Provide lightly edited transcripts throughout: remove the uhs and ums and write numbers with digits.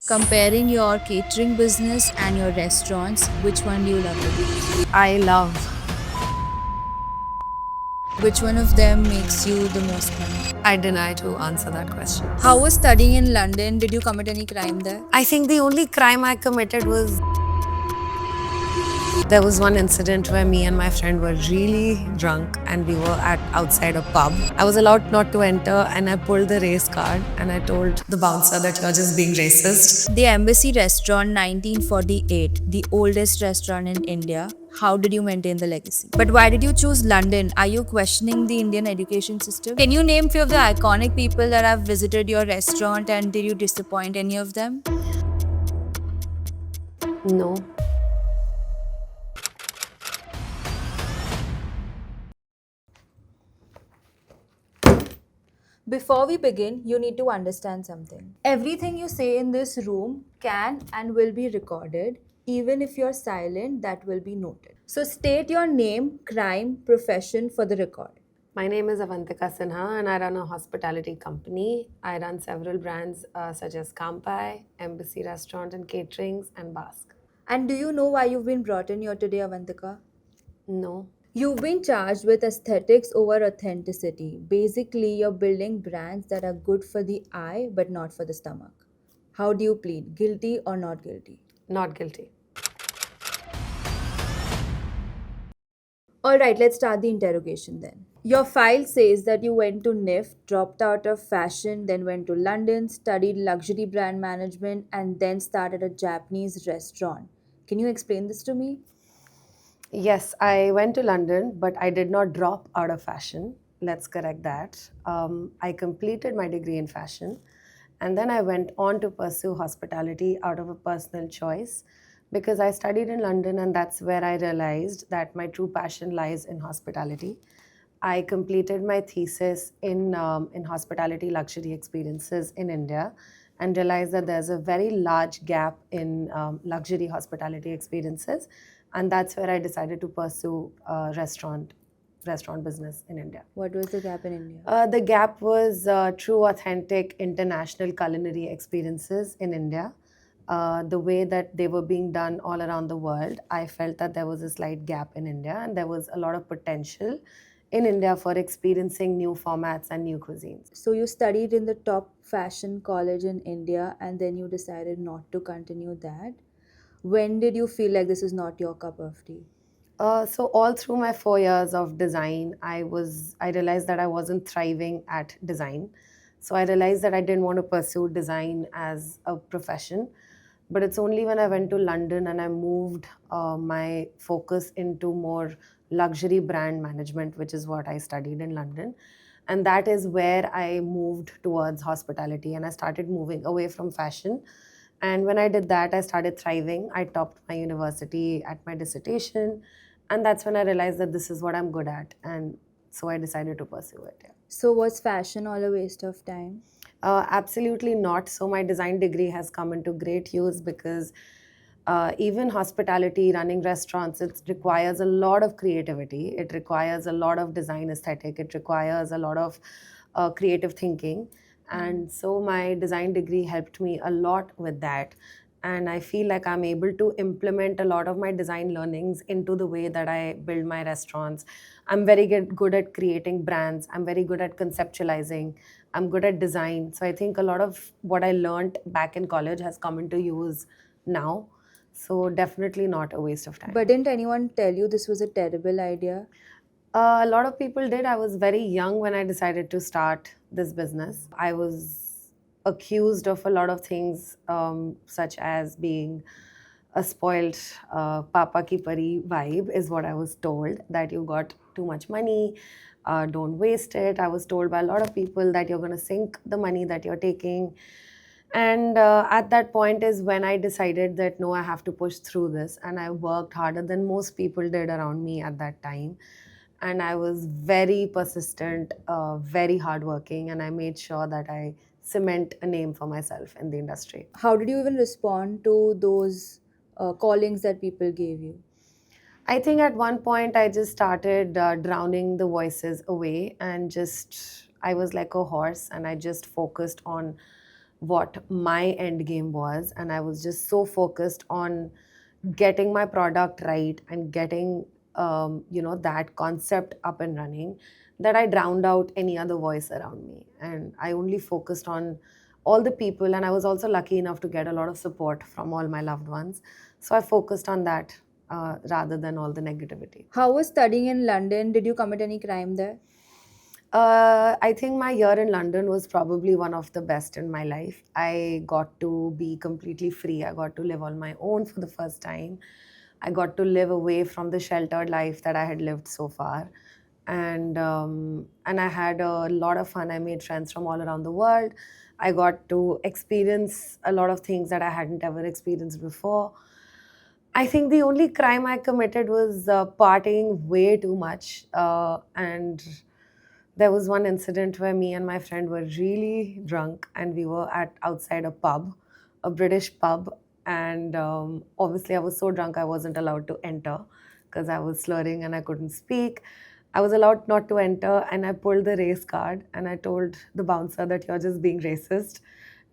Comparing your catering business and your restaurants, which one do you love the most? I love. Which one of them makes you the most money? I deny to answer that question. How was studying in London? Did you commit any crime there? I think the only crime I committed was there was one incident where me and my friend were really drunk and we were at outside a pub. I was allowed not to enter and I pulled the race card and I told the bouncer that you're just being racist. The Embassy Restaurant 1948, the oldest restaurant in India. How did you maintain the legacy? But why did you choose London? Are you questioning the Indian education system? Can you name few of the iconic people that have visited your restaurant and did you disappoint any of them? No. Before we begin, you need to understand something. Everything you say in this room can and will be recorded. Even if you're silent, that will be noted. So state your name, crime, profession for the record. My name is Avantika Sinha and I run a hospitality company. I run several brands such as Kampai, Embassy Restaurant and Caterings and Basque. And do you know why you've been brought in here today, Avantika? No. You've been charged with aesthetics over authenticity. Basically, you're building brands that are good for the eye but not for the stomach. How do you plead? Guilty or not guilty? Not guilty. Alright, let's start the interrogation then. Your file says that you went to NIF, dropped out of fashion, then went to London, studied luxury brand management, and then started a Japanese restaurant. Can you explain this to me? Yes, I went to London, but I did not drop out of fashion. Let's correct that. I completed my degree in fashion and then I went on to pursue hospitality out of a personal choice because I studied in London and that's where I realized that my true passion lies in hospitality. I completed my thesis in hospitality luxury experiences in India and realized that there's a very large gap in luxury hospitality experiences. And that's where I decided to pursue restaurant business in India. What was the gap in India? The gap was true, authentic, international culinary experiences in India. The way that they were being done all around the world, I felt that there was a slight gap in India and there was a lot of potential in India for experiencing new formats and new cuisines. So you studied in the top fashion college in India and then you decided not to continue that. When did you feel like this is not your cup of tea? So all through my 4 years of design, I realized that I wasn't thriving at design. So I realized that I didn't want to pursue design as a profession. But it's only when I went to London and I moved my focus into more luxury brand management, which is what I studied in London. And that is where I moved towards hospitality and I started moving away from fashion. And when I did that, I started thriving. I topped my university at my dissertation. And that's when I realized that this is what I'm good at. And so I decided to pursue it. Yeah. So was fashion all a waste of time? Absolutely not. So my design degree has come into great use because even hospitality, running restaurants, it requires a lot of creativity. It requires a lot of design aesthetic. It requires a lot of creative thinking. And so my design degree helped me a lot with that. And I feel like I'm able to implement a lot of my design learnings into the way that I build my restaurants. I'm very good at creating brands. I'm very good at conceptualizing. I'm good at design. So I think a lot of what I learned back in college has come into use now. So definitely not a waste of time. But didn't anyone tell you this was a terrible idea? A lot of people did. I was very young when I decided to start this business. I was accused of a lot of things, such as being a spoiled Papa Ki Pari vibe, is what I was told, that you got too much money, don't waste it. I was told by a lot of people that you're going to sink the money that you're taking. And at that point is when I decided that no, I have to push through this. And I worked harder than most people did around me at that time. And I was very persistent, very hardworking, and I made sure that I cement a name for myself in the industry. How did you even respond to those callings that people gave you? I think at one point I just started drowning the voices away and just, I was like a horse and I just focused on what my end game was, and I was just so focused on getting my product right and getting that concept up and running, that I drowned out any other voice around me, and I only focused on all the people. And I was also lucky enough to get a lot of support from all my loved ones, so I focused on that rather than all the negativity. How was studying in London? Did you commit any crime there? I think my year in London was probably one of the best in my life. I got to be completely free. I got to live on my own for the first time. I got to live away from the sheltered life that I had lived so far. And I had a lot of fun. I made friends from all around the world. I got to experience a lot of things that I hadn't ever experienced before. I think the only crime I committed was partying way too much. And there was one incident where me and my friend were really drunk, and we were at outside a pub, a British pub. And obviously, I was so drunk I wasn't allowed to enter because I was slurring and I couldn't speak. I was allowed not to enter, and I pulled the race card and I told the bouncer that you're just being racist,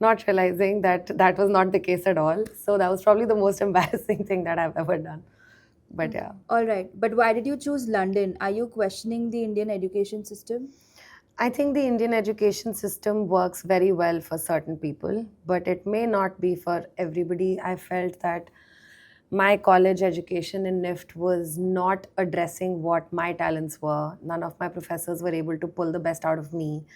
not realizing that that was not the case at all. So that was probably the most embarrassing thing that I've ever done. But Okay. yeah. All right. But why did you choose London? Are you questioning the Indian education system? I think the Indian education system works very well for certain people, but it may not be for everybody. I felt that my college education in NIFT was not addressing what my talents were. None of my professors were able to pull the best out of me.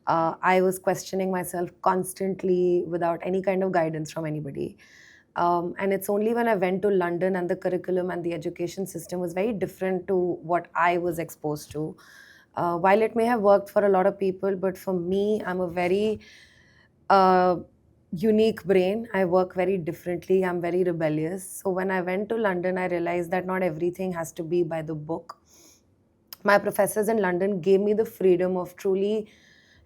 I was questioning myself constantly without any kind of guidance from anybody. And it's only when I went to London and the curriculum and the education system was very different to what I was exposed to. While it may have worked for a lot of people, but for me, I'm a very uh, unique brain. I work very differently. I'm very rebellious. So when I went to London, I realized that not everything has to be by the book. My professors in London gave me the freedom of truly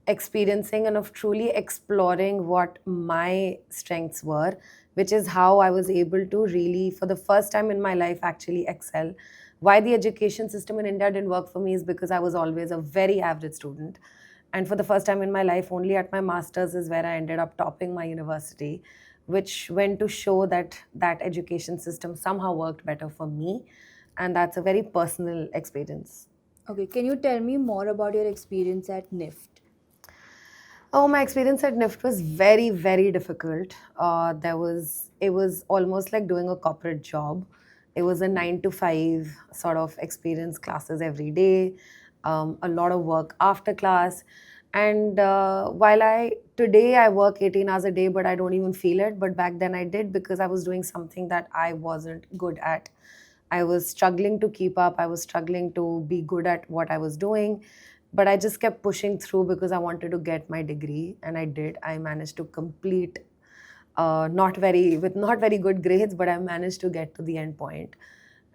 experiencing and of truly exploring what my strengths were, which is how I was able to really, for the first time in my life, actually excel. Why the education system in India didn't work for me is because I was always a very average student. And for the first time in my life, only at my master's is where I ended up topping my university, which went to show that that education system somehow worked better for me. And that's a very personal experience. Okay. Can you tell me more about your experience at NIFT? Oh, my experience at NIFT was very, very difficult. It was almost like doing a corporate job. It was a 9 to 5 sort of experience, classes every day, a lot of work after class. And while today I work 18 hours a day, but I don't even feel it. But back then I did because I was doing something that I wasn't good at. I was struggling to keep up. I was struggling to be good at what I was doing, but I just kept pushing through because I wanted to get my degree, and I did. I managed to complete, not very good grades, but I managed to get to the end point.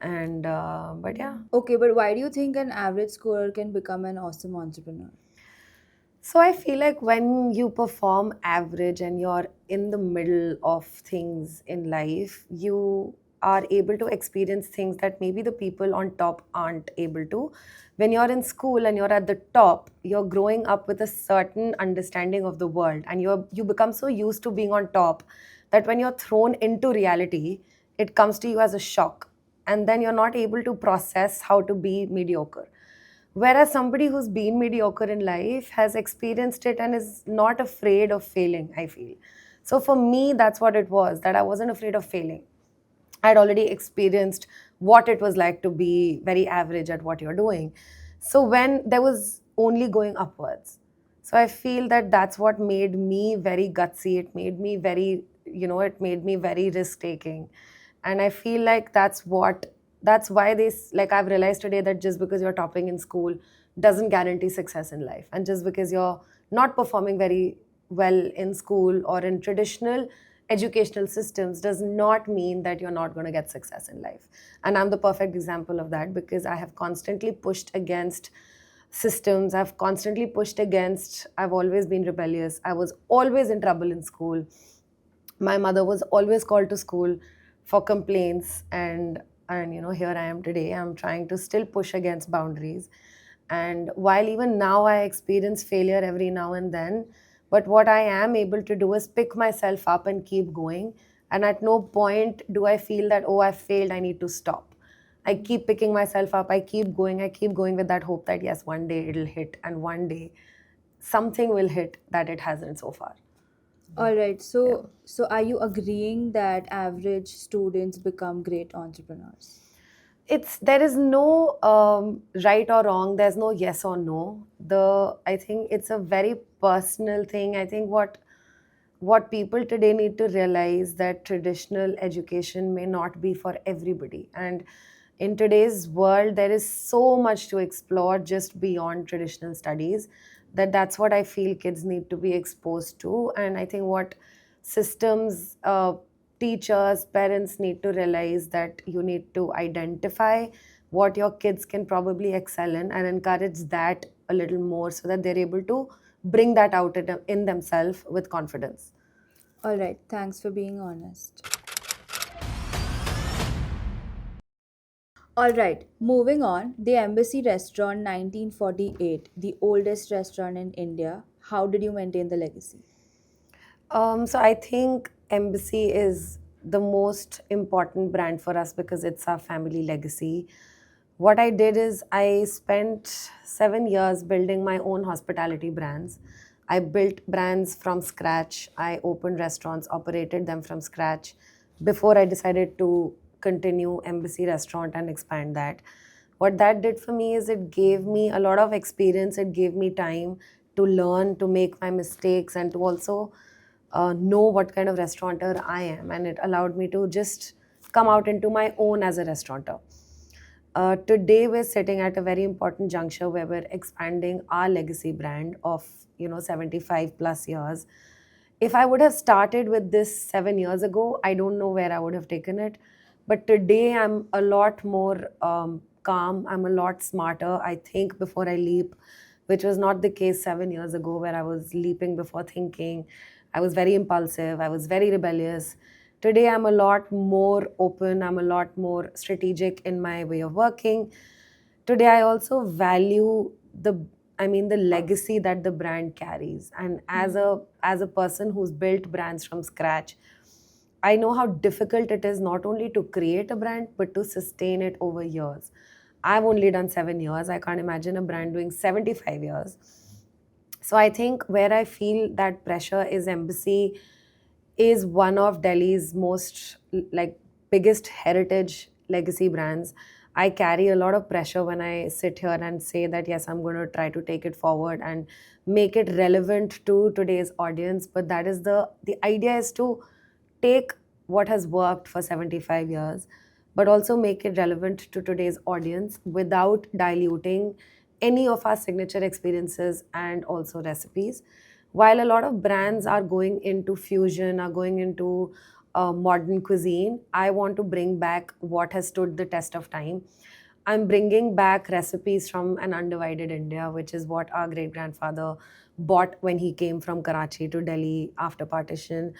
And but yeah. Okay, but why do you think an average scorer can become an awesome entrepreneur? So I feel like when you perform average and you're in the middle of things in life, you are able to experience things that maybe the people on top aren't able to. When you're in school and you're at the top, you're growing up with a certain understanding of the world, and you become so used to being on top that when you're thrown into reality, it comes to you as a shock, and then you're not able to process how to be mediocre. Whereas somebody who's been mediocre in life has experienced it and is not afraid of failing, I feel. So for me, that's what it was, that I wasn't afraid of failing. I'd already experienced what it was like to be very average at what you're doing. So when there was only going upwards. So I feel that that's what made me very gutsy. It made me very, it made me very risk taking. And I feel like that's why like I've realized today that just because you're topping in school doesn't guarantee success in life. And just because you're not performing very well in school or in traditional educational systems does not mean that you're not going to get success in life. And I'm the perfect example of that because I have constantly pushed against systems. I've always been rebellious. I was always in trouble in school. My mother was always called to school for complaints, and here I am today. I'm trying to still push against boundaries. And while even now I experience failure every now and then, But what I am able to do is pick myself up and keep going. And at no point do I feel that, oh, I failed, I need to stop. I keep picking myself up, I keep going with that hope that yes, one day it'll hit, and one day something will hit that it hasn't so far. All right. Yeah. So are you agreeing that average students become great entrepreneurs? It's there is no right or wrong. There's no yes or no. I think it's a very personal thing. I think what people today need to realize that traditional education may not be for everybody, and in today's world there is so much to explore just beyond traditional studies, that's what I feel kids need to be exposed to. And I think what systems, teachers, parents need to realize that you need to identify what your kids can probably excel in and encourage that a little more so that they're able to bring that out in themselves with confidence. All right. Thanks for being honest. All right. Moving on. The Embassy Restaurant 1948, the oldest restaurant in India. How did you maintain the legacy? So I think Embassy is the most important brand for us because it's our family legacy. What I did is I spent 7 years building my own hospitality brands. I built brands from scratch. I opened restaurants, operated them from scratch before I decided to continue Embassy Restaurant and expand that. What that did for me is it gave me a lot of experience, it gave me time to learn, to make my mistakes, and to also know what kind of restaurateur I am. And it allowed me to just come out into my own as a restaurateur. Today we're sitting at a very important juncture where we're expanding our legacy brand of 75 plus years. If I would have started with this 7 years ago, I don't know where I would have taken it. But today I'm a lot more calm. I'm a lot smarter. I think before I leap, which was not the case 7 years ago, where I was leaping before thinking. I was very impulsive. I was very rebellious. Today, I'm a lot more open. I'm a lot more strategic in my way of working. Today, I also value the legacy that the brand carries. And as a person who's built brands from scratch, I know how difficult it is not only to create a brand but to sustain it over years. I've only done 7 years. I can't imagine a brand doing 75 years. So I think where I feel that pressure is Embassy is one of Delhi's most like biggest heritage legacy brands. I carry a lot of pressure when I sit here and say that yes, I'm going to try to take it forward and make it relevant to today's audience. But that is the idea is to take what has worked for 75 years, but also make it relevant to today's audience without diluting any of our signature experiences and also recipes. While a lot of brands are going into fusion, are going into modern cuisine, I want to bring back what has stood the test of time. I'm bringing back recipes from an undivided India, which is what our great grandfather bought when he came from Karachi to Delhi after partition.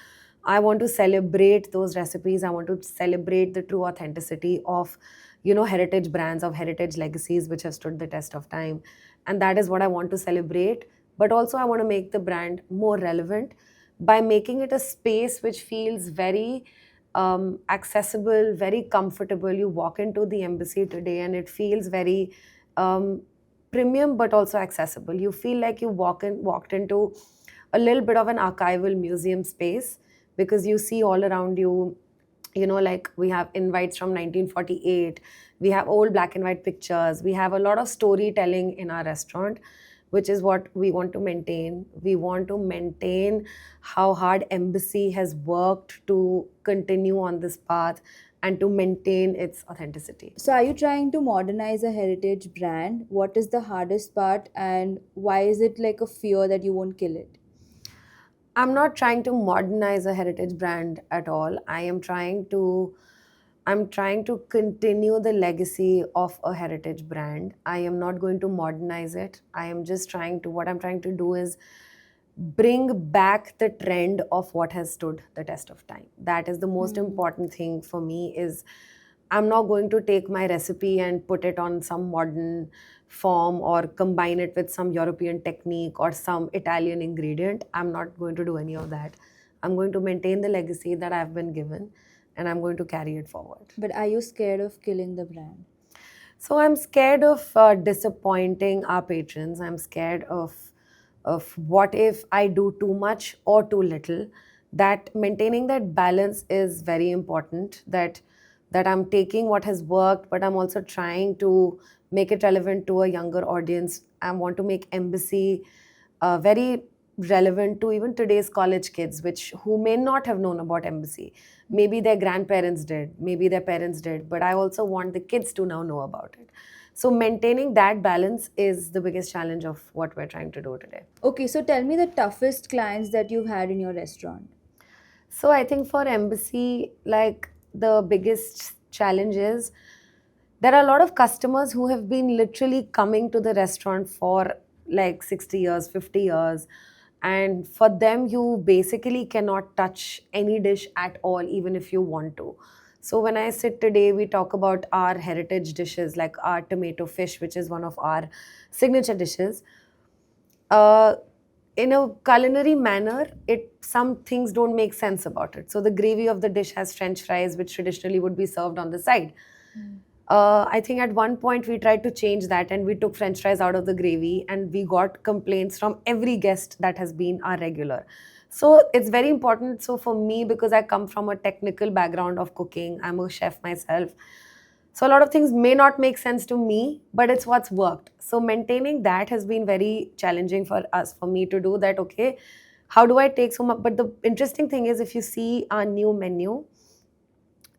I want to celebrate those recipes. I want to celebrate the true authenticity of, heritage brands, of heritage legacies which have stood the test of time. And that is what I want to celebrate. But also, I want to make the brand more relevant by making it a space which feels very accessible, very comfortable. You walk into the embassy today and it feels very um, premium but also accessible. You feel like you walked into a little bit of an archival museum space because you see all around you, like we have invites from 1948, we have old black and white pictures, we have a lot of storytelling in our restaurant, which is what we want to maintain. We want to maintain how hard Embassy has worked to continue on this path and to maintain its authenticity. So, are you trying to modernize a heritage brand? What is the hardest part, and why is it like a fear that you won't kill it? I'm not trying to modernize a heritage brand at all. I'm trying to continue the legacy of a heritage brand. I am not going to modernize it. I am just what I'm trying to do is bring back the trend of what has stood the test of time. That is the most Hmm. important thing for me is I'm not going to take my recipe and put it on some modern form or combine it with some European technique or some Italian ingredient. I'm not going to do any of that. I'm going to maintain the legacy that I've been given, and I'm going to carry it forward. But are you scared of killing the brand? So I'm scared of disappointing our patrons. I'm scared of what if I do too much or too little. That maintaining that balance is very important. That I'm taking what has worked, but I'm also trying to make it relevant to a younger audience. I want to make Embassy very relevant to even today's college kids, which who may not have known about Embassy. Maybe their grandparents did, maybe their parents did, but I also want the kids to now know about it. So maintaining that balance is the biggest challenge of what we're trying to do today. Okay, so tell me the toughest clients that you've had in your restaurant. So I think for Embassy, like the biggest challenge is there are a lot of customers who have been literally coming to the restaurant for like 60 years, 50 years. And for them, you basically cannot touch any dish at all, even if you want to. So when I sit today, we talk about our heritage dishes, like our tomato fish, which is one of our signature dishes. uh, in a culinary manner, it some things don't make sense about it. So the gravy of the dish has French fries, which traditionally would be served on the side. I think at one point we tried to change that and we took French fries out of the gravy, and we got complaints from every guest that has been our regular. So it's very important. So for me, because I come from a technical background of cooking, I'm a chef myself. So a lot of things may not make sense to me, but it's what's worked. So maintaining that has been very challenging for us, for me to do that. Okay, how do I take so much? But the interesting thing is, if you see our new menu,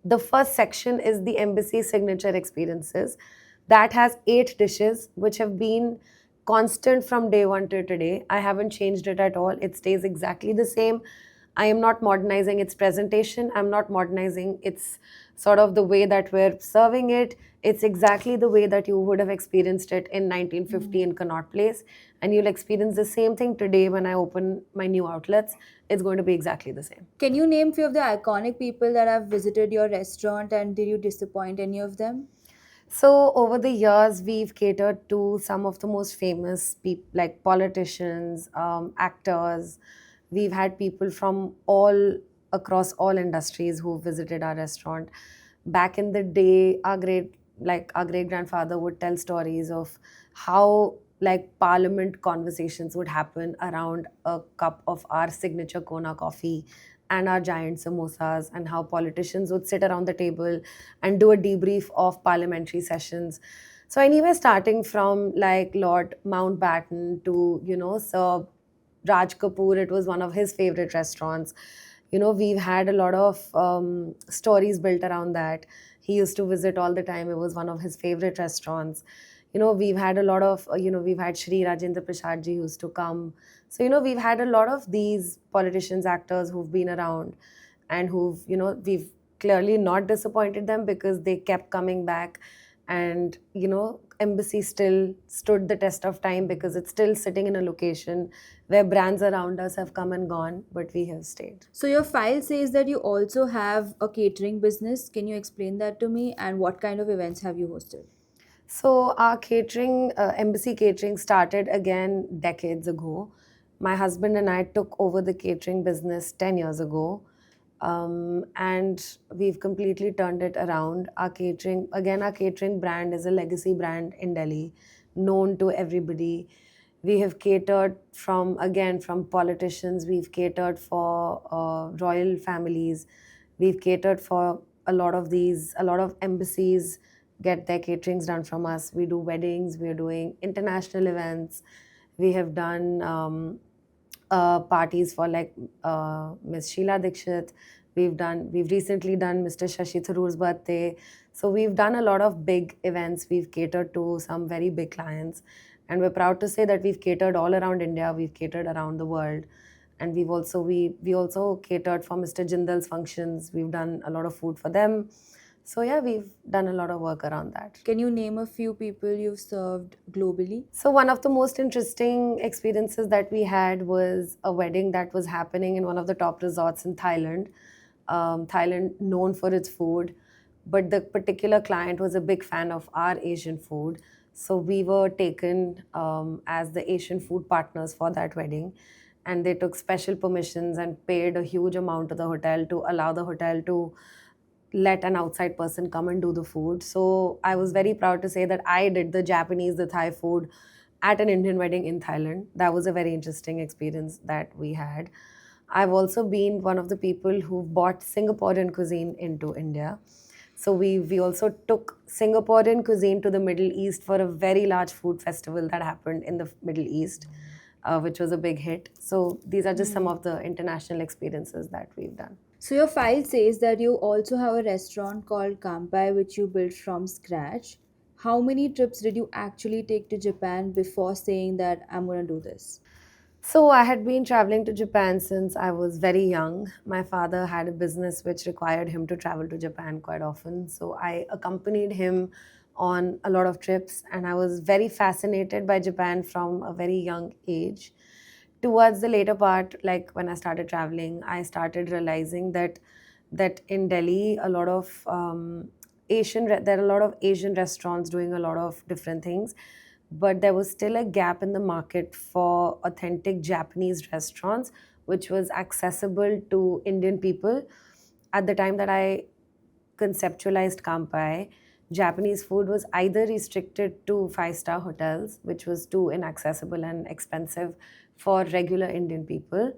the first section is the Embassy signature experiences. That has 8 dishes, which have been constant from day one to today. I haven't changed it at all. It stays exactly the same. I am not modernizing its presentation. I'm not modernizing its sort of the way that we're serving it. It's exactly the way that you would have experienced it in 1950 in Connaught Place. And you'll experience the same thing today when I open my new outlets. It's going to be exactly the same. Can you name few of the iconic people that have visited your restaurant and did you disappoint any of them? So over the years, we've catered to some of the most famous people, like politicians, actors. We've had people from all across all industries who visited our restaurant. Back in the day, our great grandfather would tell stories of how like parliament conversations would happen around a cup of our signature Kona coffee and our giant samosas, and how politicians would sit around the table and do a debrief of parliamentary sessions. So anyway, starting from like Lord Mountbatten to, Sir Raj Kapoor, it was one of his favorite restaurants. We've had a lot of stories built around that. He used to visit all the time. It was one of his favorite restaurants. We've had a lot of, we've had Shri Rajendra Prasad ji used to come. So, we've had a lot of these politicians, actors who've been around, and who've, we've clearly not disappointed them because they kept coming back. And, Embassy still stood the test of time because it's still sitting in a location where brands around us have come and gone, but we have stayed. So your file says that you also have a catering business. Can you explain that to me and what kind of events have you hosted? So our catering, Embassy Catering started again decades ago. My husband and I took over the catering business 10 years ago. And we've completely turned it around. Our catering brand is a legacy brand in Delhi, known to everybody. We have catered from politicians, we've catered for royal families, we've catered for a lot of embassies get their caterings done from us. We do weddings, we're doing international events, we have done parties for like Miss Sheila Dikshit. We've recently done Mr. Shashi Tharoor's birthday. So we've done a lot of big events. We've catered to some very big clients, and we're proud to say that we've catered all around India. We've catered around the world, and we also catered for Mr. Jindal's functions. We've done a lot of food for them. So yeah, we've done a lot of work around that. Can you name a few people you've served globally? So one of the most interesting experiences that we had was a wedding that was happening in one of the top resorts in Thailand. Thailand known for its food. but the particular client was a big fan of our Asian food. So we were taken as the Asian food partners for that wedding. And they took special permissions and paid a huge amount to the hotel to allow the hotel to let an outside person come and do the food. So I was very proud to say that I did the Japanese, the Thai food at an Indian wedding in Thailand. That was a very interesting experience that we had. I've also been one of the people who brought Singaporean cuisine into India. So we also took Singaporean cuisine to the Middle East for a very large food festival that happened in the Middle East, which was a big hit. So these are just some of the international experiences that we've done. So your file says that you also have a restaurant called Kampai which you built from scratch. How many trips did you actually take to Japan before saying that I'm going to do this? So I had been traveling to Japan since I was very young. My father had a business which required him to travel to Japan quite often. So I accompanied him on a lot of trips, and I was very fascinated by Japan from a very young age. Towards the later part, like when I started traveling, I started realizing that in Delhi, a lot of there are a lot of Asian restaurants doing a lot of different things, but there was still a gap in the market for authentic Japanese restaurants, which was accessible to Indian people. At the time that I conceptualized Kampai, Japanese food was either restricted to five-star hotels, which was too inaccessible and expensive for regular Indian people,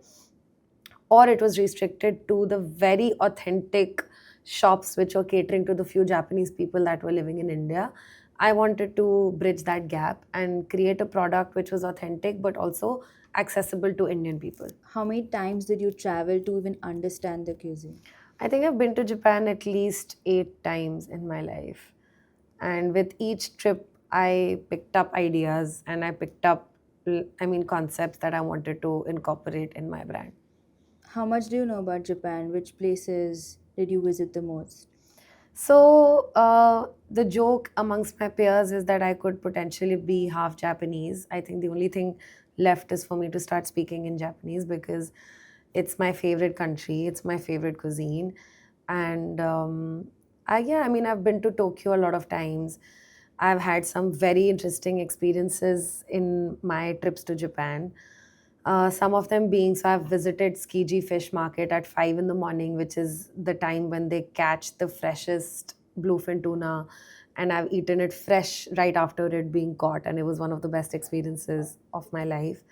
or it was restricted to the very authentic shops which were catering to the few Japanese people that were living in India. I wanted to bridge that gap and create a product which was authentic but also accessible to Indian people. How many times did you travel to even understand the cuisine? I think I've been to Japan at least 8 times in my life. And with each trip, I picked up ideas and I picked up, concepts that I wanted to incorporate in my brand. How much do you know about Japan? Which places did you visit the most? So, the joke amongst my peers is that I could potentially be half Japanese. I think the only thing left is for me to start speaking in Japanese because it's my favorite country, it's my favorite cuisine. And I've been to Tokyo a lot of times. I've had some very interesting experiences in my trips to Japan. Some of them being, so I've visited Skiji Fish Market at 5 in the morning, which is the time when they catch the freshest bluefin tuna. And I've eaten it fresh right after it being caught. And it was one of the best experiences of my life.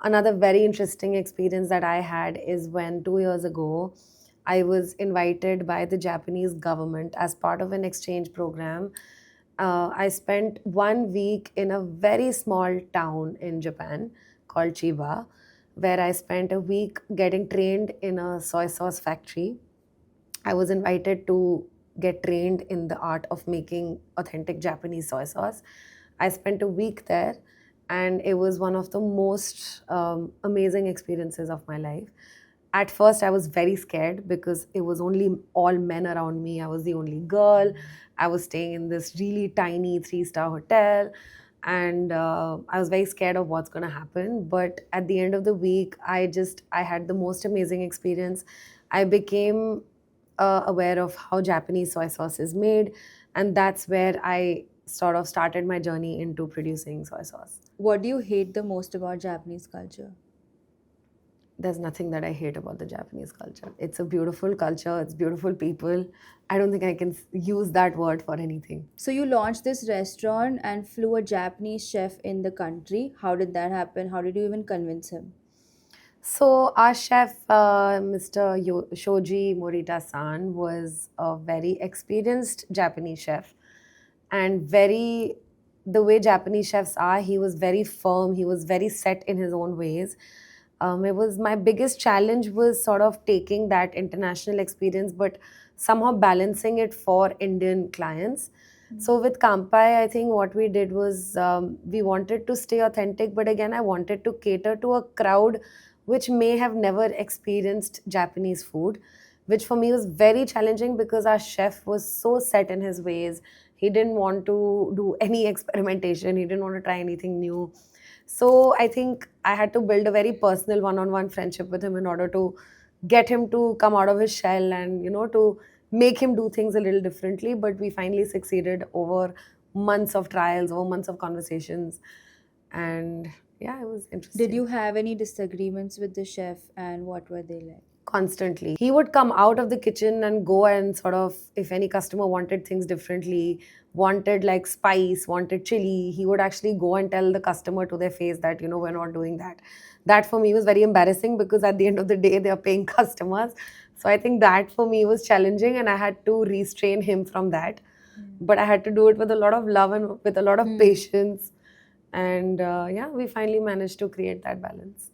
Another very interesting experience that I had is when 2 years ago, I was invited by the Japanese government as part of an exchange program. I spent 1 week in a very small town in Japan called Chiba, where I spent a week getting trained in a soy sauce factory. I was invited to get trained in the art of making authentic Japanese soy sauce. I spent a week there, and it was one of the most amazing experiences of my life. At first, I was very scared because it was only all men around me. I was the only girl. I was staying in this really tiny three-star hotel, and I was very scared of what's going to happen. But at the end of the week, I had the most amazing experience. I became aware of how Japanese soy sauce is made, and that's where I sort of started my journey into producing soy sauce. What do you hate the most about Japanese culture? There's nothing that I hate about the Japanese culture. It's a beautiful culture, it's beautiful people. I don't think I can use that word for anything. So you launched this restaurant and flew a Japanese chef in the country. How did that happen? How did you even convince him? So our chef, Mr. Shoji Morita-san, was a very experienced Japanese chef, and very the way Japanese chefs are, he was very firm. He was very set in his own ways. It was my biggest challenge was sort of taking that international experience, but somehow balancing it for Indian clients. So with Kampai, I think what we did was we wanted to stay authentic, but again, I wanted to cater to a crowd which may have never experienced Japanese food, which for me was very challenging because our chef was so set in his ways. He didn't want to do any experimentation. He didn't want to try anything new. So I think I had to build a very personal one-on-one friendship with him in order to get him to come out of his shell and to make him do things a little differently. But we finally succeeded over months of trials, over months of conversations. And yeah, it was Did interesting. you have any disagreements with the chef and what were they like? Constantly. He would come out of the kitchen and go and sort of, if any customer wanted things differently, wanted like spice, wanted chili, he would actually go and tell the customer to their face that, we're not doing that. That for me was very embarrassing because at the end of the day, they are paying customers. So I think that for me was challenging and I had to restrain him from that. But I had to do it with a lot of love and with a lot of Hmm. patience. And yeah, we finally managed to create that balance.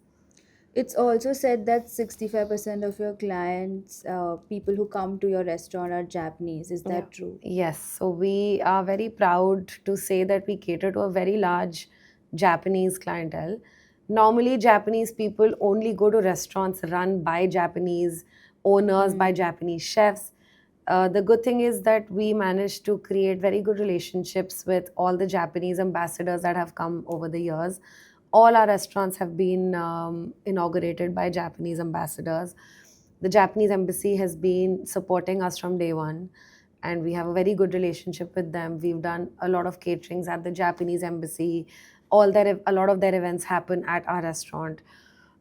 It's also said that 65% of your clients, people who come to your restaurant, are Japanese. Is Yeah. that true? Yes. So we are very proud to say that we cater to a very large Japanese clientele. Normally, Japanese people only go to restaurants run by Japanese owners, by Hmm. Japanese chefs. The good thing is that we managed to create very good relationships with all the Japanese ambassadors that have come over the years. All our restaurants have been inaugurated by Japanese ambassadors. The Japanese embassy has been supporting us from day one, and we have a very good relationship with them. We've done a lot of caterings at the Japanese embassy. A lot of their events happen at our restaurant.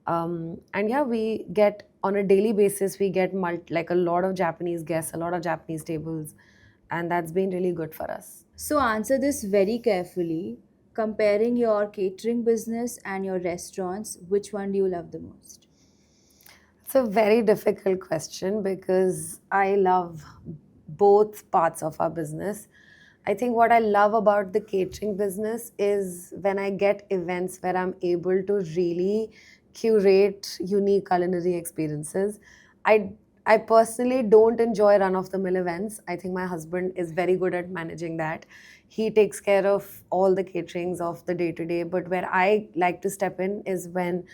And yeah, we get on a daily basis, we get like a lot of Japanese guests, a lot of Japanese tables, and that's been really good for us. So, answer this very carefully. Comparing your catering business and your restaurants, which one do you love the most? It's a very difficult question because I love both parts of our business. I think what I love about the catering business is when I get events where I'm able to really curate unique culinary experiences. I I personally don't enjoy run of the mill events. I think my husband is very good at managing that. He takes care of all the caterings of the day to day. But where I like to step in is when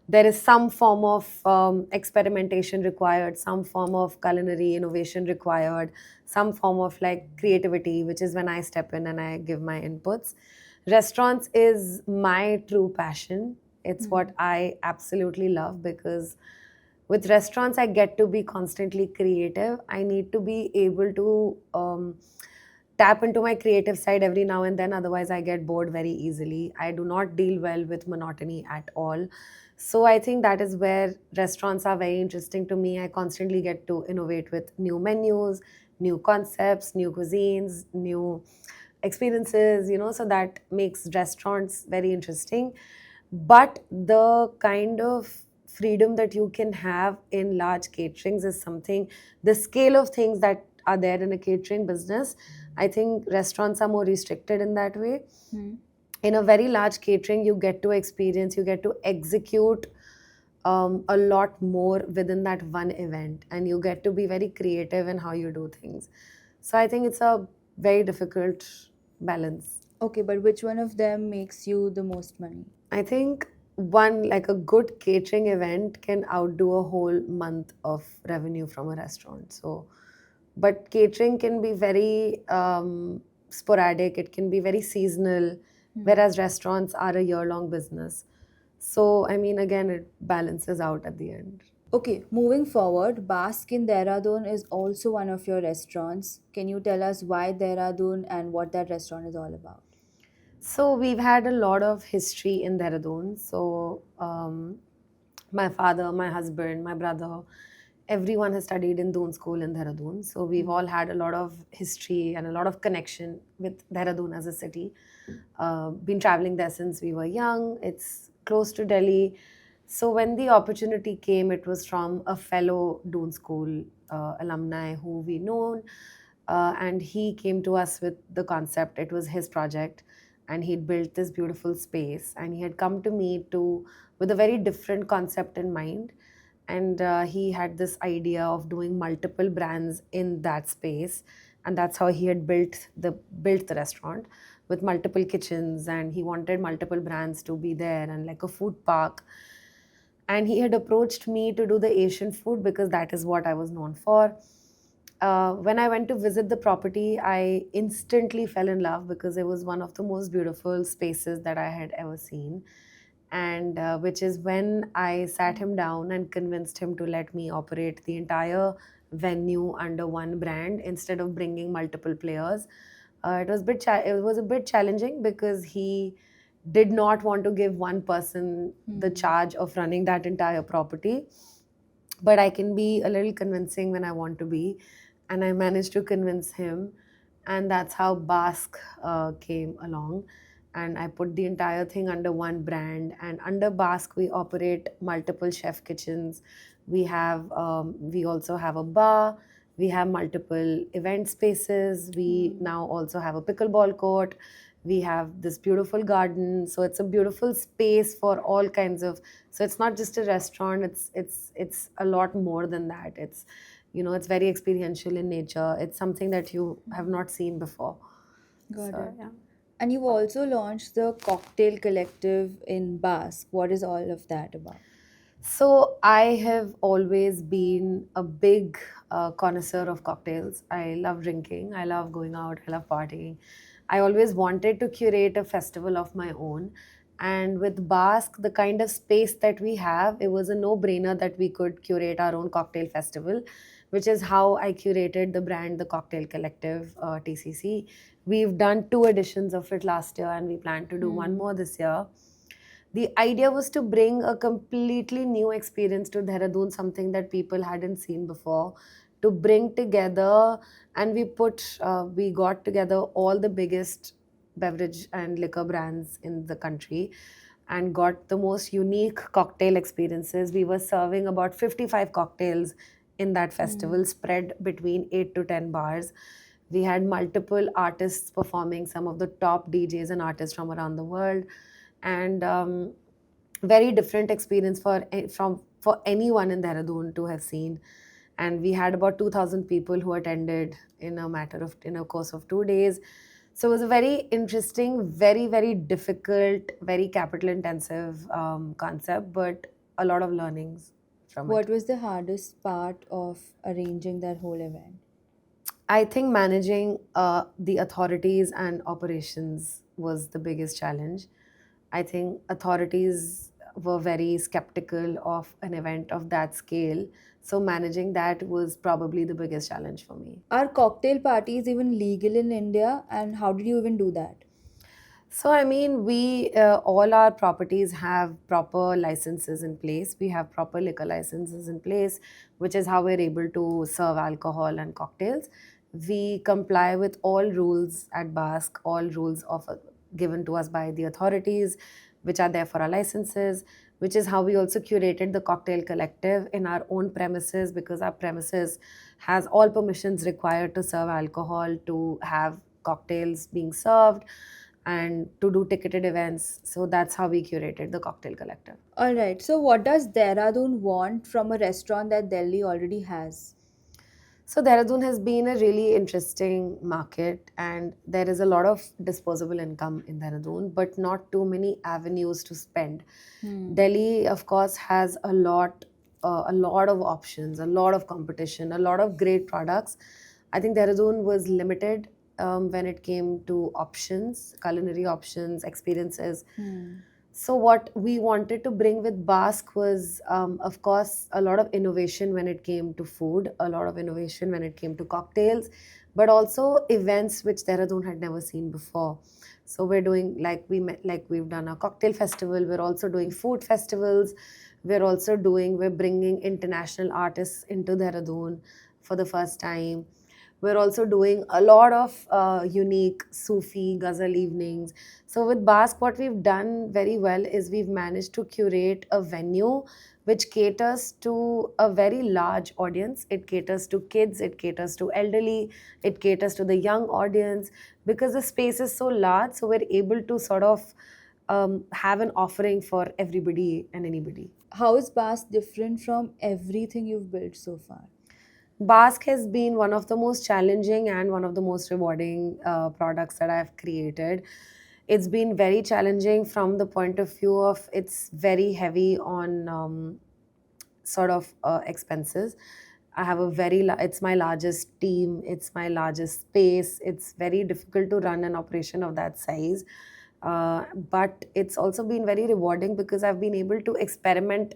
there is some form of experimentation required, some form of culinary innovation required, some form of like creativity, which is when I step in and I give my inputs. Restaurants is my true passion. It's Hmm. what I absolutely love because with restaurants, I get to be constantly creative. I need to be able to tap into my creative side every now and then. Otherwise, I get bored very easily. I do not deal well with monotony at all. So I think that is where restaurants are very interesting to me. I constantly get to innovate with new menus, new concepts, new cuisines, new experiences, so that makes restaurants very interesting. But the kind of freedom that you can have in large caterings is something, the scale of things that are there in a catering business, I think restaurants are more restricted in that way. Hmm. In a very large catering, you get to experience, you get to execute a lot more within that one event, and you get to be very creative in how you do things. So I think it's a very difficult balance. Okay, but which one of them makes you the most money? I think one, like a good catering event can outdo a whole month of revenue from a restaurant. So, but catering can be very sporadic, it can be very seasonal, Hmm. whereas restaurants are a year long business. So, I mean, again, it balances out at the end. Okay, moving forward, Basque in Dehradun is also one of your restaurants. Can you tell us why Dehradun and what that restaurant is all about? So we've had a lot of history in Dehradun. So my father, my husband, my brother, everyone has studied in Doon School in Dehradun. So we've Hmm. all had a lot of history and a lot of connection with Dehradun as a city. Been traveling there since we were young. It's close to Delhi. So when the opportunity came, it was from a fellow Doon School alumni who we known, and he came to us with the concept. It was his project, and he'd built this beautiful space, and he had come to me to with a very different concept in mind. And he had this idea of doing multiple brands in that space, and that's how he had built the restaurant with multiple kitchens, and he wanted multiple brands to be there and like a food park. And he had approached me to do the Asian food because that is what I was known for. When I went to visit the property, I instantly fell in love because it was one of the most beautiful spaces that I had ever seen. And which is when I sat him down and convinced him to let me operate the entire venue under one brand instead of bringing multiple players. It was a bit challenging because he did not want to give one person the charge of running that entire property, but I can be a little convincing when I want to be, and I managed to convince him, and that's how Basque came along. And I put the entire thing under one brand, and under Basque we operate multiple chef kitchens. We also have a bar. We have multiple event spaces. We now also have a pickleball court. We have this beautiful garden, so it's a beautiful space for all kinds of, so it's not just a restaurant, it's a lot more than that. It's, it's very experiential in nature. It's something that you have not seen before. Got So it. yeah. And you've also launched the Cocktail Collective in Basque. What is all of that about? So I have always been a big connoisseur of cocktails. I love drinking. I love going out. I love partying. I always wanted to curate a festival of my own. And with Basque, the kind of space that we have, it was a no-brainer that we could curate our own cocktail festival, which is how I curated the brand, the Cocktail Collective, TCC. We've done 2 editions of it last year, and we plan to do one more this year. The idea was to bring a completely new experience to Dehradun, something that people hadn't seen before, to bring together, and we got together all the biggest beverage and liquor brands in the country and got the most unique cocktail experiences. We were serving about 55 cocktails in that festival, spread between 8 to 10 bars. We had multiple artists performing, some of the top DJs and artists from around the world, and very different experience for anyone in Dehradun to have seen. And we had about 2,000 people who attended in a course of 2 days. So it was a very interesting, very very difficult, very capital intensive concept, but a lot of learnings from it. What was the hardest part of arranging that whole event? I think managing the authorities and operations was the biggest challenge. I think authorities were very skeptical of an event of that scale. So managing that was probably the biggest challenge for me. Are cocktail parties even legal in India, and how did you even do that? So, I mean, all our properties have proper licenses in place. We have proper liquor licenses in place, which is how we're able to serve alcohol and cocktails. We comply with all rules at Basque, all rules given to us by the authorities, which are there for our licenses, which is how we also curated the cocktail collective in our own premises, because our premises has all permissions required to serve alcohol, to have cocktails being served, and to do ticketed events. So that's how we curated the cocktail collective. All right. So, what does Dehradun want from a restaurant that Delhi already has? So Dehradun has been a really interesting market, and there is a lot of disposable income in Dehradun, but not too many avenues to spend. Delhi, of course, has a lot of options, a lot of competition, a lot of great products. I think Dehradun was limited when it came to options, culinary options, experiences. So what we wanted to bring with Basque was, of course, a lot of innovation when it came to food, a lot of innovation when it came to cocktails, but also events which Dehradun had never seen before. So we're doing, like we've done a cocktail festival. We're also doing food festivals. We're bringing international artists into Dehradun for the first time. We're also doing a lot of unique Sufi ghazal evenings. So with Basque, what we've done very well is we've managed to curate a venue which caters to a very large audience. It caters to kids, it caters to elderly, it caters to the young audience, because the space is so large. So we're able to sort of have an offering for everybody and anybody. How is Basque different from everything you've built so far? Basque has been one of the most challenging and one of the most rewarding products that I've created. It's been very challenging from the point of view of it's very heavy on sort of expenses. I have it's my largest team, it's my largest space. It's very difficult to run an operation of that size. But it's also been very rewarding because I've been able to experiment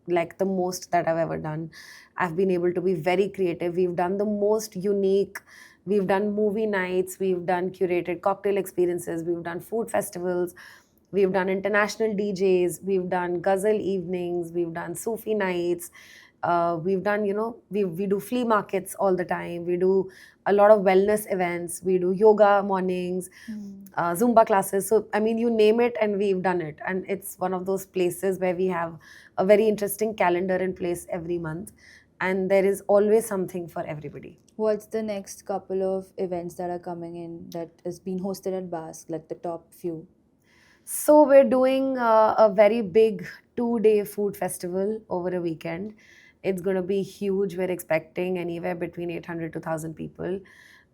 like the most that I've ever done. I've been able to be very creative. We've done the most unique. We've done movie nights, we've done curated cocktail experiences, we've done food festivals, we've done international DJs, we've done ghazal evenings, we've done Sufi nights, we've done, we do flea markets all the time, we do a lot of wellness events, we do yoga mornings, Zumba classes. So, I mean, you name it, and we've done it. And it's one of those places where we have a very interesting calendar in place every month, and there is always something for everybody. What's the next couple of events that are coming in that is being hosted at Basque, like the top few? So we're doing a very big 2-day food festival over a weekend. It's going to be huge. We're expecting anywhere between 800 to 1,000 people.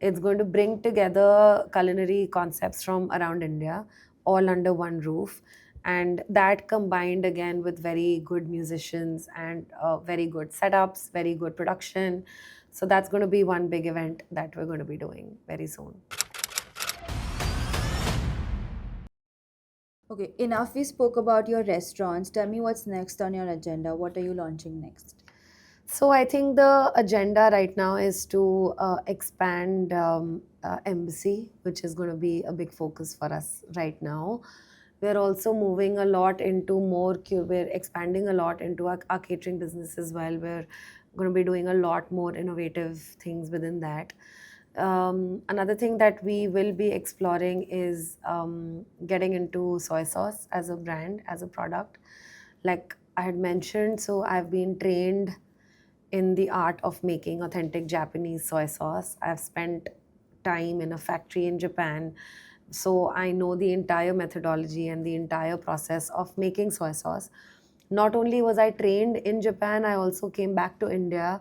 It's going to bring together culinary concepts from around India, all under one roof. And that combined again with very good musicians and very good setups, very good production. So that's going to be one big event that we're going to be doing very soon. Okay, enough we spoke about your restaurants. Tell me what's next on your agenda. What are you launching next? So I think the agenda right now is to expand embassy, which is going to be a big focus for us right now. We're also moving a lot into we're expanding a lot into our catering business as well. We're going to be doing a lot more innovative things within that. Another thing that we will be exploring is getting into soy sauce as a brand, as a product. Like I had mentioned, so I've been trained in the art of making authentic Japanese soy sauce. I've spent time in a factory in Japan, so I know the entire methodology and the entire process of making soy sauce. Not only was I trained in Japan, I also came back to India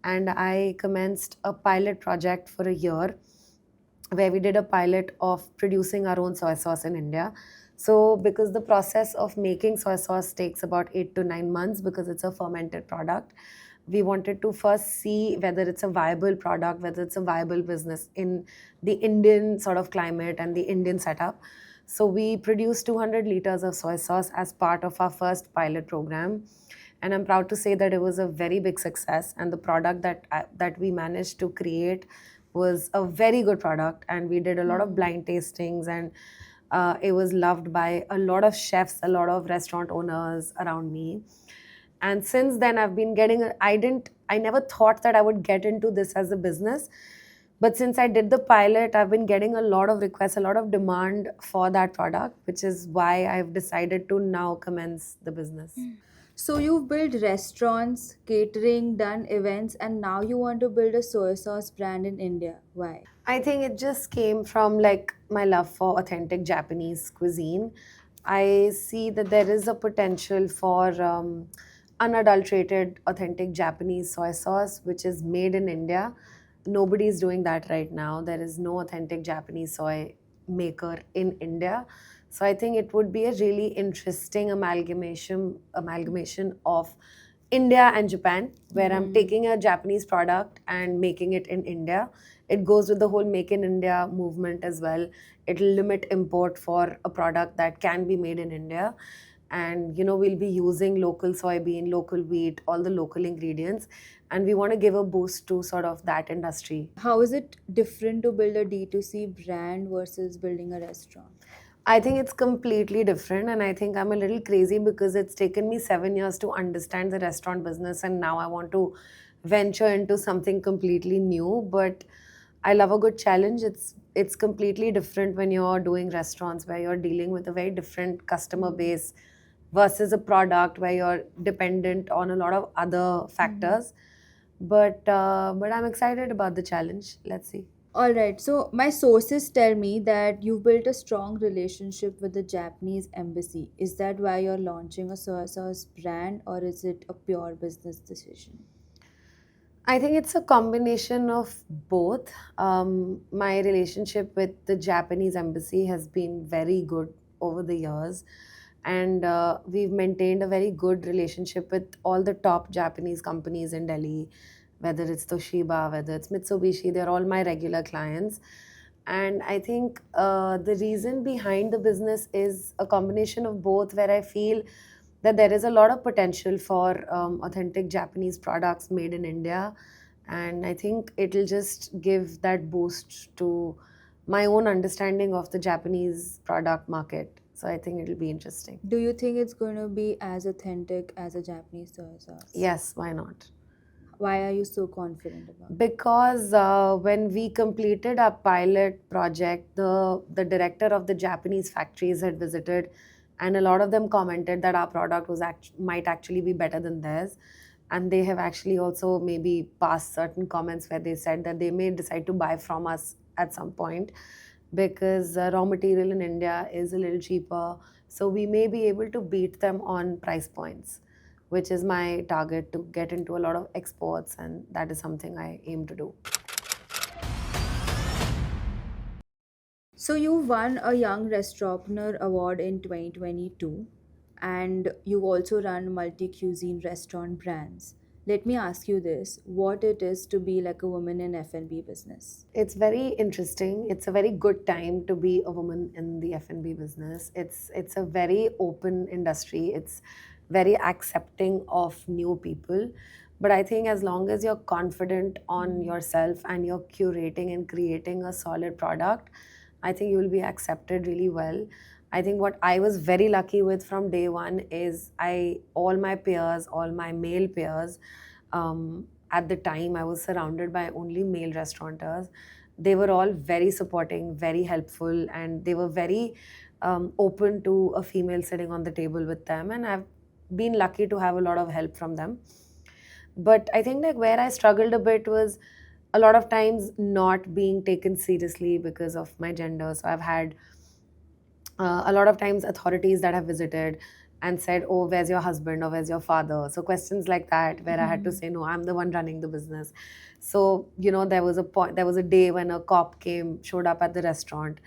and I commenced a pilot project for a year where we did a pilot of producing our own soy sauce in India. So, because the process of making soy sauce takes about 8 to 9 months because it's a fermented product, we wanted to first see whether it's a viable product, whether it's a viable business in the Indian sort of climate and the Indian setup. So, we produced 200 liters of soy sauce as part of our first pilot program. And I'm proud to say that it was a very big success. And the product that we managed to create was a very good product, and we did a lot of blind tastings, and it was loved by a lot of chefs, a lot of restaurant owners around me. And since then I've been getting I never thought that I would get into this as a business, but since I did the pilot, I've been getting a lot of requests, a lot of demand for that product, which is why I've decided to now commence the business. So you've built restaurants, catering, done events, and now you want to build a soy sauce brand in India. Why? I think it just came from like my love for authentic Japanese cuisine. I see that there is a potential for unadulterated, authentic Japanese soy sauce, which is made in India. Nobody is doing that right now. There is no authentic Japanese soy maker in India. So I think it would be a really interesting amalgamation of India and Japan, where I'm taking a Japanese product and making it in India. It goes with the whole Make in India movement as well. It'll limit import for a product that can be made in India. And we'll be using local soybean, local wheat, all the local ingredients. And we want to give a boost to sort of that industry. How is it different to build a D2C brand versus building a restaurant? I think it's completely different, and I think I'm a little crazy because it's taken me 7 years to understand the restaurant business, and now I want to venture into something completely new. But I love a good challenge. It's completely different when you're doing restaurants where you're dealing with a very different customer base versus a product where you're dependent on a lot of other factors. But I'm excited about the challenge. Let's see. All right, so my sources tell me that you've built a strong relationship with the Japanese embassy. Is that why you're launching a soy sauce brand, or is it a pure business decision? I think it's a combination of both. My relationship with the Japanese embassy has been very good over the years, and we've maintained a very good relationship with all the top Japanese companies in Delhi, whether it's Toshiba, whether it's Mitsubishi, they're all my regular clients. And I think the reason behind the business is a combination of both, where I feel that there is a lot of potential for authentic Japanese products made in India. And I think it'll just give that boost to my own understanding of the Japanese product market. So I think it'll be interesting. Do you think it's going to be as authentic as a Japanese soy sauce? Yes, why not? Why are you so confident about it? Because when we completed our pilot project, the director of the Japanese factories had visited, and a lot of them commented that our product might actually be better than theirs. And they have actually also maybe passed certain comments where they said that they may decide to buy from us at some point, because raw material in India is a little cheaper. So we may be able to beat them on price points, which is my target, to get into a lot of exports, and that is something I aim to do. So you won a Young Restaurateur Award in 2022 and you also run multi-cuisine restaurant brands. Let me ask you this, what it is to be like a woman in F&B business? It's very interesting. It's a very good time to be a woman in the F&B business. It's a very open industry. It's very accepting of new people. But I think as long as you're confident on yourself and you're curating and creating a solid product, I think you will be accepted really well. I think what I was very lucky with from day one is all my peers, all my male peers, at the time I was surrounded by only male restaurateurs. They were all very supporting, very helpful, and they were very open to a female sitting on the table with them. And I've been lucky to have a lot of help from them. But I think like where I struggled a bit was a lot of times not being taken seriously because of my gender. So I've had a lot of times authorities that have visited and said, "Oh, where's your husband or where's your father?" So questions like that, where I had to say, "No, I'm the one running the business." So there was a day when a cop showed up at the restaurant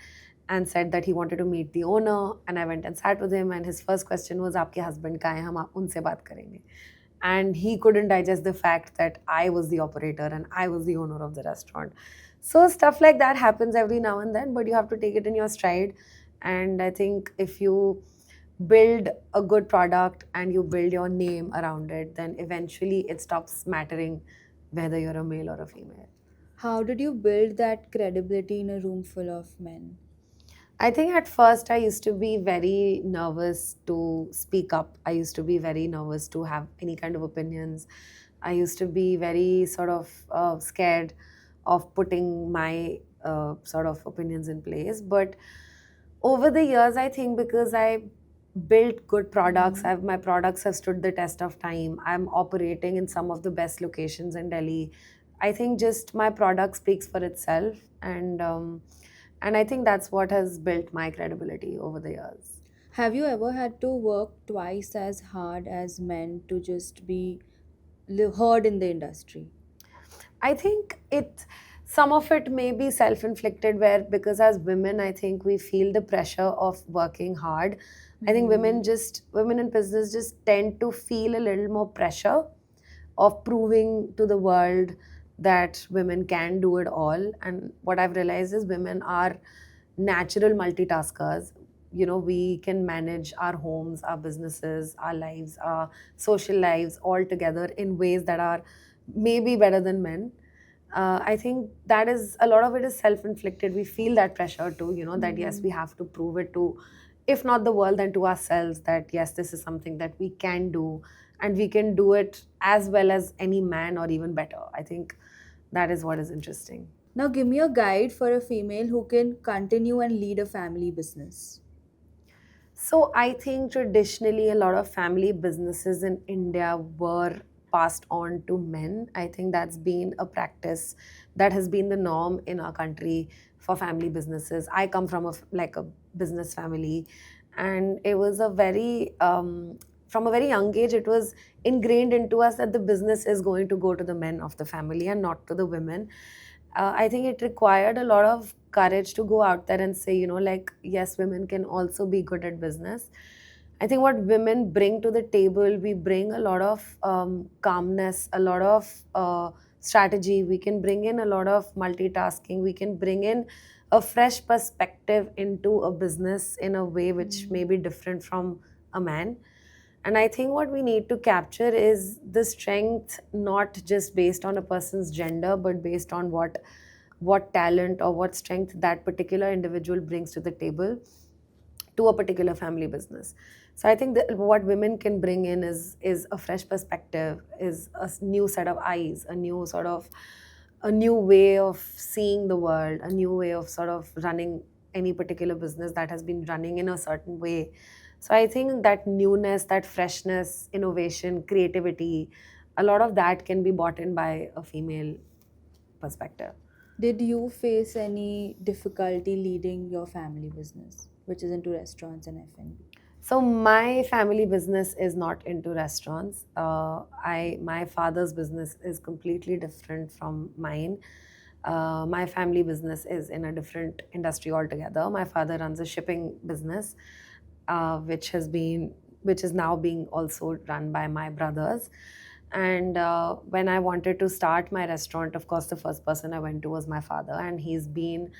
and said that he wanted to meet the owner, and I went and sat with him, and his first question was, "आपके husband कहाँ हैं? हम उनसे बात करेंगे." And he couldn't digest the fact that I was the operator and I was the owner of the restaurant. So stuff like that happens every now and then, but you have to take it in your stride. And I think if you build a good product and you build your name around it, then eventually it stops mattering whether you're a male or a female. How did you build that credibility in a room full of men? I think at first I used to be very nervous to speak up. I used to be very nervous to have any kind of opinions. I used to be very sort of scared of putting my sort of opinions in place. But over the years, I think because I built good products, my products have stood the test of time. I'm operating in some of the best locations in Delhi. I think just my product speaks for itself, and I think that's what has built my credibility over the years. Have you ever had to work twice as hard as men to just be heard in the industry? I think some of it may be self-inflicted, where because as women, I think we feel the pressure of working hard. I think women in business just tend to feel a little more pressure of proving to the world that women can do it all. And what I've realized is women are natural multitaskers. We can manage our homes, our businesses, our lives, our social lives all together in ways that are maybe better than men. I think that is a lot of it is self-inflicted. We feel that pressure too, that yes, we have to prove it to, if not the world, then to ourselves, that yes, this is something that we can do, and we can do it as well as any man or even better. I think that is what is interesting. Now, give me a guide for a female who can continue and lead a family business. So I think traditionally a lot of family businesses in India were passed on to men. I think that's been a practice that has been the norm in our country for family businesses. I come from a business family, and it was a very from a very young age it was ingrained into us that the business is going to go to the men of the family and not to the women. I think it required a lot of courage to go out there and say, like, yes, women can also be good at business. I think what women bring to the table, we bring a lot of calmness, a lot of strategy. We can bring in a lot of multitasking. We can bring in a fresh perspective into a business in a way which may be different from a man. And I think what we need to capture is the strength, not just based on a person's gender, but based on what talent or what strength that particular individual brings to the table to a particular family business. So I think that what women can bring in is a fresh perspective, is new set of eyes, a new way of seeing the world, a new way of sort of running any particular business that has been running in a certain way. So I think that newness, that freshness, innovation, creativity, a lot of that can be brought in by a female perspective. Did you face any difficulty leading your family business, which is into restaurants and F&B? So my family business is not into restaurants. I My father's business is completely different from mine. My family business is in a different industry altogether. My father runs a shipping business, which is now being also run by my brothers. And when I wanted to start my restaurant, of course, the first person I went to was my father, and he's been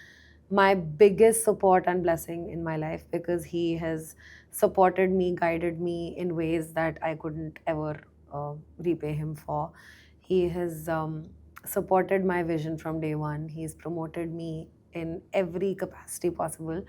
my biggest support and blessing in my life because he has supported me, guided me in ways that I couldn't ever repay him for. He has supported my vision from day one. He's promoted me in every capacity possible.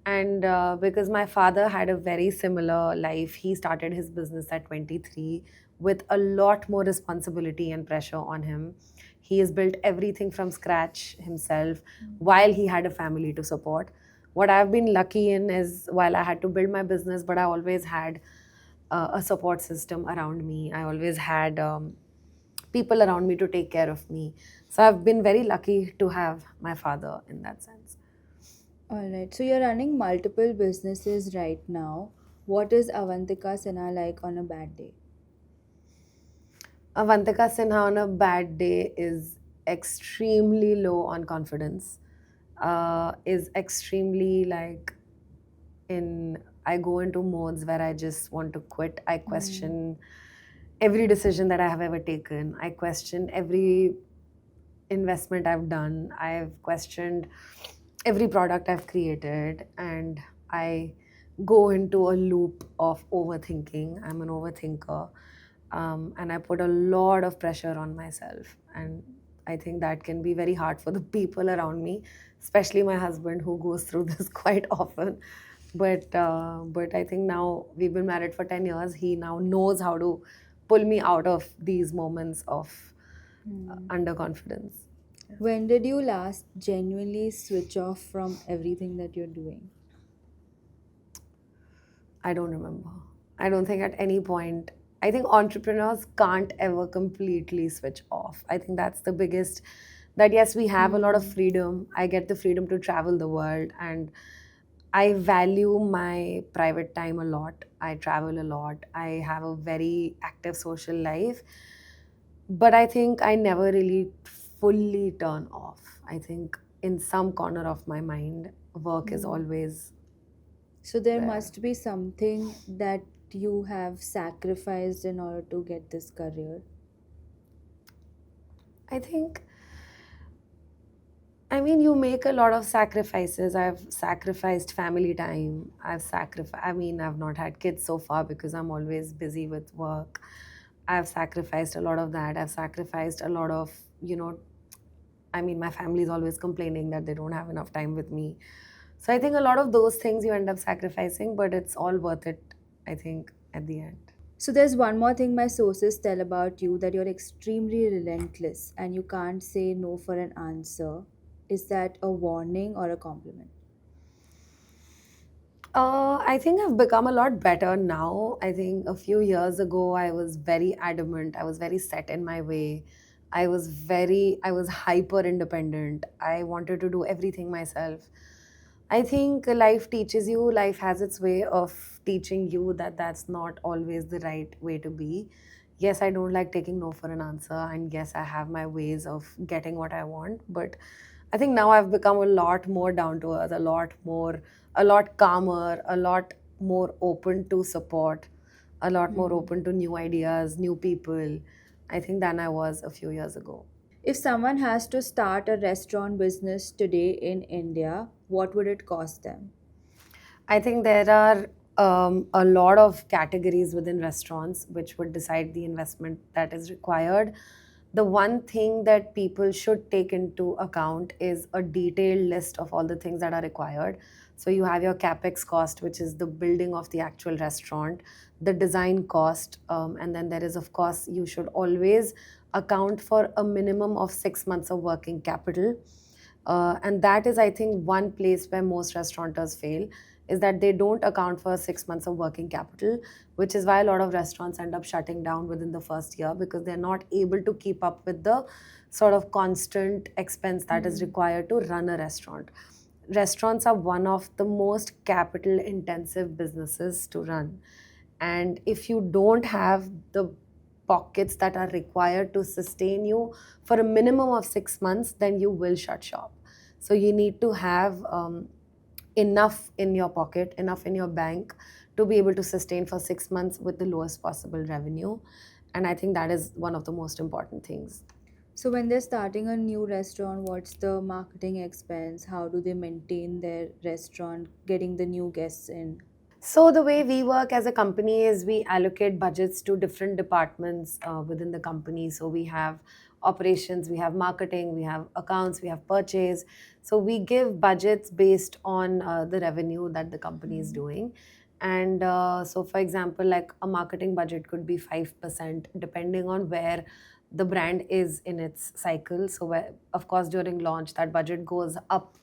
And because my father had a very similar life, he started his business at 23 with a lot more responsibility and pressure on him. He has built everything from scratch himself while he had a family to support. What I've been lucky in is while I had to build my business, but I always had a support system around me. I always had people around me to take care of me. So I've been very lucky to have my father in that sense. All right. So you're running multiple businesses right now. What is Avantika Sinha like on a bad day? Avantika Sinha on a bad day is extremely low on confidence, is extremely like in I go into modes where I just want to quit. I Hmm. question every decision that I have ever taken. I question every investment I've done. I've questioned every product I've created, and I go into a loop of overthinking. I'm an overthinker, and I put a lot of pressure on myself. And I think that can be very hard for the people around me, especially my husband, who goes through this quite often. But I think now we've been married for 10 years. He now knows how to pull me out of these moments of Hmm. underconfidence. When did you last genuinely switch off from everything that you're doing? I don't remember. I don't think at any point. I think entrepreneurs can't ever completely switch off. I think that's the biggest. That yes, we have a lot of Hmm. freedom. I get the freedom to travel the world, and I value my private time a lot. I travel a lot. I have a very active social life, but I think I never really fully turn off. I think in some corner of my mind, work is Hmm. always So there there. must be something that you have sacrificed in order to get this career. I think, I mean, you make a lot of sacrifices. I've sacrificed family time. I mean, I've not had kids so far because I'm always busy with work. I've sacrificed a lot of that. I've sacrificed a lot of, I mean, my family is always complaining that they don't have enough time with me. So I think a lot of those things you end up sacrificing, but it's all worth it, I think, at the end. So there's one more thing my sources tell about you, that you're extremely relentless and you can't say no for an answer. Is that a warning or a compliment? I think I've become a lot better now. I think a few years ago, I was very adamant. I was very set in my way. I was hyper independent. I wanted to do everything myself. I think life has its way of teaching you that that's not always the right way to be. Yes, I don't like taking no for an answer, and yes, I have my ways of getting what I want, but I think now I've become a lot more down to earth, a lot calmer, a lot more open to support, a lot more Hmm. open to new ideas, new people, I think, than I was a few years ago. If someone has to start a restaurant business today in India, what would it cost them? I think there are a lot of categories within restaurants which would decide the investment that is required. The one thing that people should take into account is a detailed list of all the things that are required. So you have your capex cost, which is the building of the actual restaurant, the design cost, and then there is, of course, you should always account for a minimum of 6 months of working capital. And that is, I think, one place where most restaurateurs fail, is that they don't account for 6 months of working capital, which is why a lot of restaurants end up shutting down within the first year, because they're not able to keep up with the sort of constant expense that is required to run a restaurant. Restaurants are one of the most capital intensive businesses to run. And if you don't have the pockets that are required to sustain you for a minimum of 6 months, then you will shut shop. So you need to have enough in your pocket, enough in your bank to be able to sustain for 6 months with the lowest possible revenue. And I think that is one of the most important things. So when they're starting a new restaurant, what's the marketing expense? How do they maintain their restaurant, getting the new guests in? So the way we work as a company is we allocate budgets to different departments within the company. So we have operations, we have marketing, we have accounts, we have purchase. So we give budgets based on the revenue that the company is doing. And so, for example, like a marketing budget could be 5%, depending on where the brand is in its cycle. So, where, of course, during launch, that budget goes up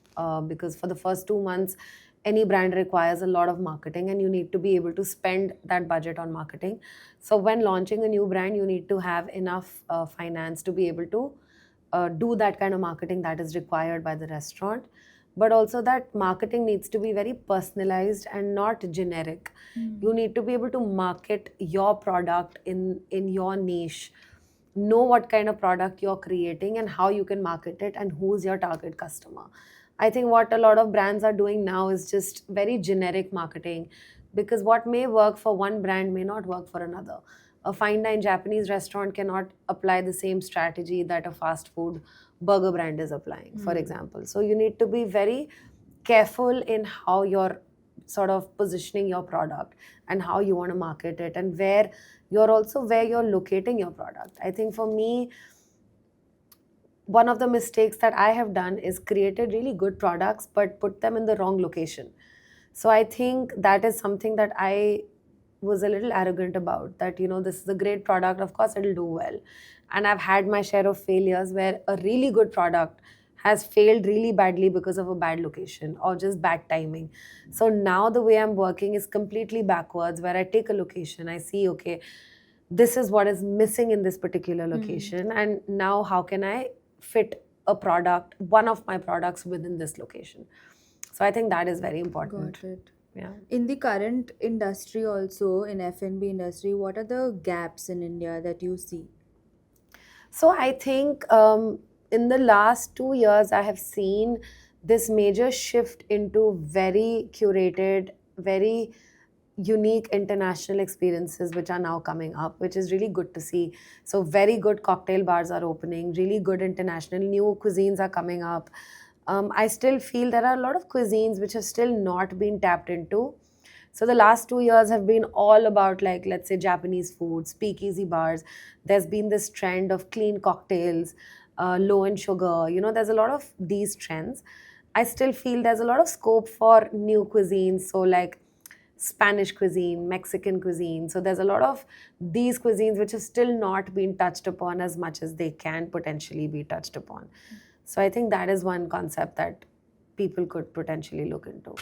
because for the first 2 months, any brand requires a lot of marketing, and you need to be able to spend that budget on marketing. So when launching a new brand, you need to have enough finance to be able to do that kind of marketing that is required by the restaurant. But also, that marketing needs to be very personalized and not generic. You need to be able to market your product in your niche, know what kind of product you're creating and how you can market it and who's your target customer. I think what a lot of brands are doing now is just very generic marketing, because what may work for one brand may not work for another. A fine dine Japanese restaurant cannot apply the same strategy that a fast food burger brand is applying, for example. So you need to be very careful in how you're sort of positioning your product and how you want to market it, and where you're locating your product. I think for me, one of the mistakes that I have done is created really good products but put them in the wrong location. So I think that is something that I was a little arrogant about, that, this is a great product, of course it'll do well. And I've had my share of failures where a really good product has failed really badly because of a bad location or just bad timing. So now the way I'm working is completely backwards, where I take a location, I see, okay, this is what is missing in this particular location, and now how can I fit a product, one of my products, within this location. So I think that is very important. Got it. Yeah. In the current industry also, in F&B industry, what are the gaps in India that you see? So I think in the last 2 years, I have seen this major shift into very curated, very unique international experiences which are now coming up, which is really good to see. So very good cocktail bars are opening, really good international new cuisines are coming up. I still feel there are a lot of cuisines which have still not been tapped into. So the last 2 years have been all about, like, let's say, Japanese food, speakeasy bars. There's been this trend of clean cocktails, low in sugar. There's a lot of these trends. I still feel there's a lot of scope for new cuisines. So like Spanish cuisine, Mexican cuisine. So there's a lot of these cuisines which have still not been touched upon as much as they can potentially be touched upon. So I think that is one concept that people could potentially look into.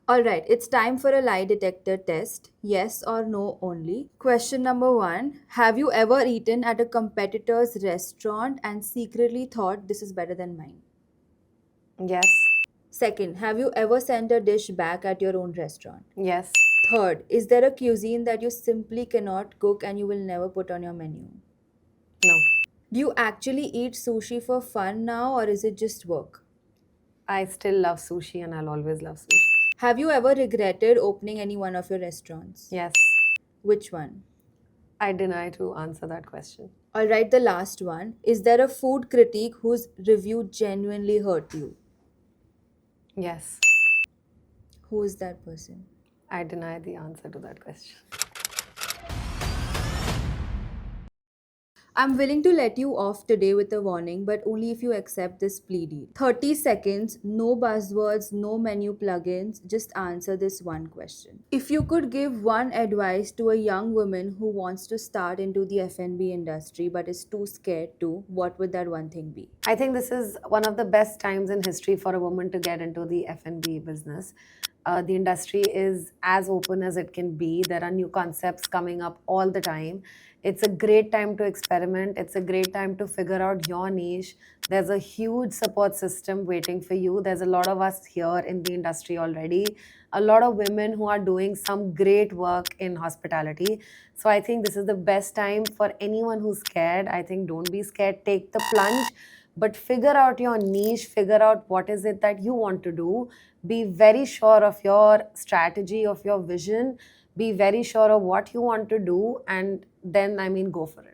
Alright, it's time for a lie detector test. Yes or no only. Question number 1. Have you ever eaten at a competitor's restaurant and secretly thought this is better than mine? Yes. Second, have you ever sent a dish back at your own restaurant? Yes. Third, is there a cuisine that you simply cannot cook and you will never put on your menu? No. Do you actually eat sushi for fun now or is it just work? I still love sushi and I'll always love sushi. Have you ever regretted opening any one of your restaurants? Yes. Which one? I deny to answer that question. Alright, the last one. Is there a food critique whose review genuinely hurt you? Yes. Who is that person? I deny the answer to that question. I'm willing to let you off today with a warning, but only if you accept this plea deal. 30 seconds, no buzzwords, no menu plugins, just answer this one question. If you could give one advice to a young woman who wants to start into the F&B industry but is too scared to, what would that one thing be? I think this is one of the best times in history for a woman to get into the F&B business. The industry is as open as it can be. There are new concepts coming up all the time. It's a great time to experiment. It's a great time to figure out your niche. There's a huge support system waiting for you. There's a lot of us here in the industry already. A lot of women who are doing some great work in hospitality. So I think this is the best time for anyone who's scared. I think don't be scared. Take the plunge, but figure out your niche, figure out what is it that you want to do. Be very sure of your strategy, of your vision, be very sure of what you want to do, and then, I mean, go for it.